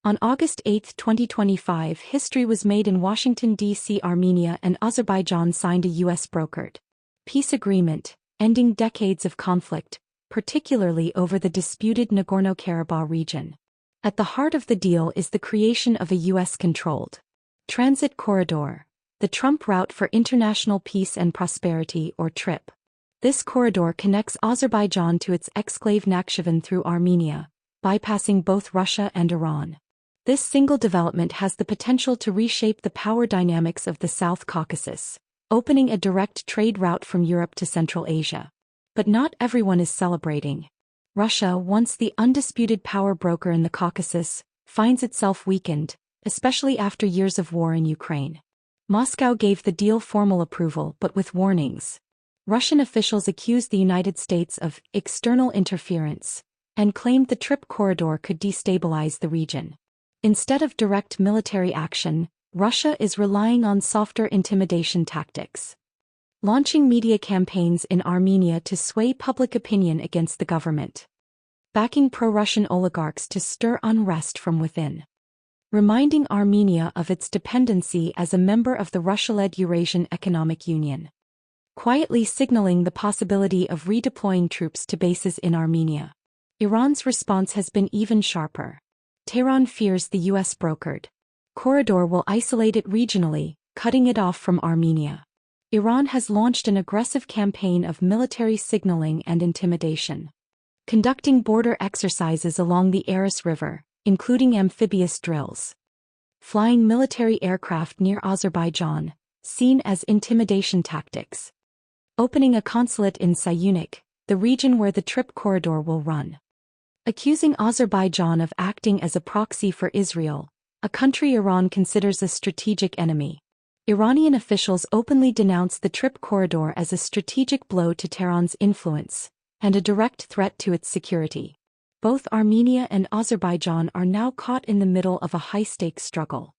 On August 8, 2025, history was made in Washington, D.C. Armenia and Azerbaijan signed a U.S.-brokered peace agreement, ending decades of conflict, particularly over the disputed Nagorno-Karabakh region. At the heart of the deal is the creation of a U.S.-controlled transit corridor, the Trump Route for International Peace and Prosperity or TRIPP. This corridor connects Azerbaijan to its exclave Nakhchivan through Armenia, bypassing both Russia and Iran. This single development has the potential to reshape the power dynamics of the South Caucasus, opening a direct trade route from Europe to Central Asia. But not everyone is celebrating. Russia, once the undisputed power broker in the Caucasus, finds itself weakened, especially after years of war in Ukraine. Moscow gave the deal formal approval but with warnings. Russian officials accused the United States of external interference and claimed the TRIPP corridor could destabilize the region. Instead of direct military action, Russia is relying on softer intimidation tactics, launching media campaigns in Armenia to sway public opinion against the government, backing pro-Russian oligarchs to stir unrest from within, reminding Armenia of its dependency as a member of the Russia-led Eurasian Economic Union, quietly signaling the possibility of redeploying troops to bases in Armenia. Iran's response has been even sharper. Tehran fears the U.S.-brokered corridor will isolate it regionally, cutting it off from Armenia. Iran has launched an aggressive campaign of military signaling and intimidation, conducting border exercises along the Aras River, including amphibious drills, flying military aircraft near Azerbaijan, seen as intimidation tactics, opening a consulate in Sayunik, the region where the TRIPP corridor will run, accusing Azerbaijan of acting as a proxy for Israel, a country Iran considers a strategic enemy. Iranian officials openly denounced the TRIPP corridor as a strategic blow to Tehran's influence and a direct threat to its security. Both Armenia and Azerbaijan are now caught in the middle of a high-stakes struggle.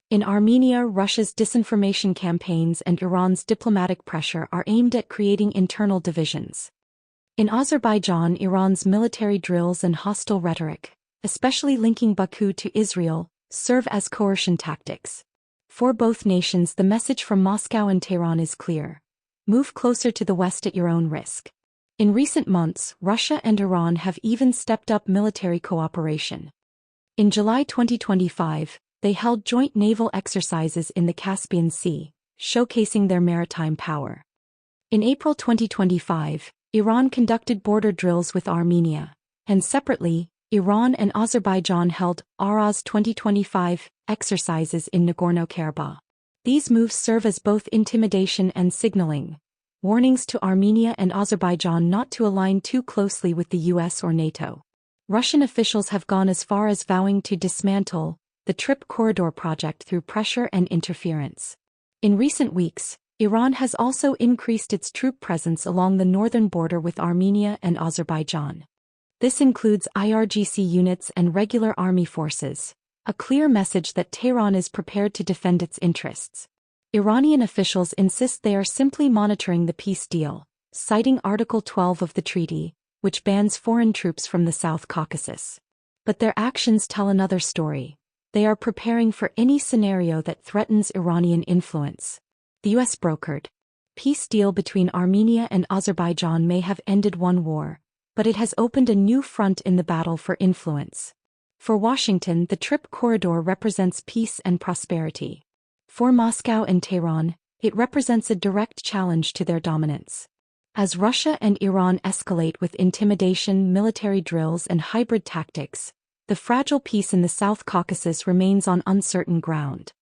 In Armenia, Russia's disinformation campaigns and Iran's diplomatic pressure are aimed at creating internal divisions. In Azerbaijan, Iran's military drills and hostile rhetoric, especially linking Baku to Israel, serve as coercion tactics. For both nations, the message from Moscow and Tehran is clear: move closer to the West at your own risk. In recent months, Russia and Iran have even stepped up military cooperation. In July 2025, they held joint naval exercises in the Caspian Sea, showcasing their maritime power. In April 2025, Iran conducted border drills with Armenia, and separately, Iran and Azerbaijan held Araz 2025 exercises in Nagorno-Karabakh. These moves serve as both intimidation and signaling, warnings to Armenia and Azerbaijan not to align too closely with the US or NATO. Russian officials have gone as far as vowing to dismantle the TRIPP corridor project through pressure and interference. In recent weeks, Iran has also increased its troop presence along the northern border with Armenia and Azerbaijan. This includes IRGC units and regular army forces, a clear message that Tehran is prepared to defend its interests. Iranian officials insist they are simply monitoring the peace deal, citing Article 12 of the treaty, which bans foreign troops from the South Caucasus. But their actions tell another story. They are preparing for any scenario that threatens Iranian influence. The US-brokered peace deal between Armenia and Azerbaijan may have ended one war, but it has opened a new front in the battle for influence. For Washington, the TRIPP corridor represents peace and prosperity. For Moscow and Tehran, it represents a direct challenge to their dominance. As Russia and Iran escalate with intimidation, military drills, and hybrid tactics, the fragile peace in the South Caucasus remains on uncertain ground.